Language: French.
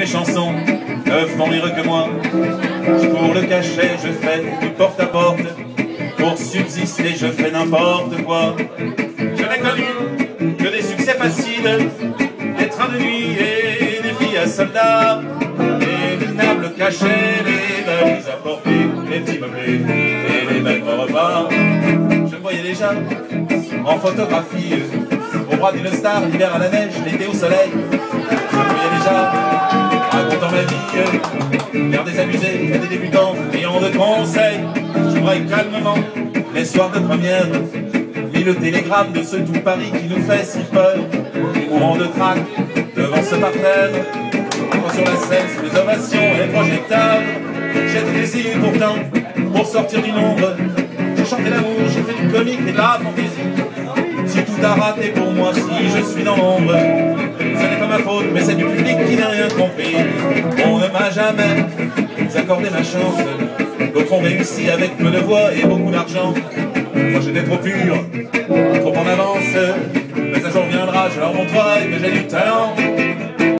mes chansons ne font rire que moi. Pour le cachet, je fais du porte-à-porte. Pour subsister, je fais n'importe quoi. Je n'ai connu que des succès faciles, des trains de nuit et des filles à soldats, des minables cachets, les valises à porter, les petits meublés et les belles repas. Je me voyais déjà en photographie, au bras d'une star, l'hiver à la neige, l'été au soleil. Je me voyais déjà racontant ma vie, vers des amusés et des débutants, ayant de conseils. Je braille calmement les soirs de première, lis le télégramme de ce tout Paris qui nous fait si peur, mourant de trac devant ce parterre. Quand sur la scène, sous les ovations et les projecteurs, j'ai des désirs pourtant pour sortir du nombre. J'ai chanté l'amour, j'ai fait du comique et de la fantaisie. Si tout a raté pour moi, si je suis dans l'ombre, ce n'est pas ma faute, mais c'est du public qui n'a rien compris. On ne m'a jamais accordé ma chance. D'autres ont réussi avec peu de voix et beaucoup d'argent. Moi j'étais trop pur, trop en avance. Mais un jour viendra, je leur montrerai que j'ai du talent.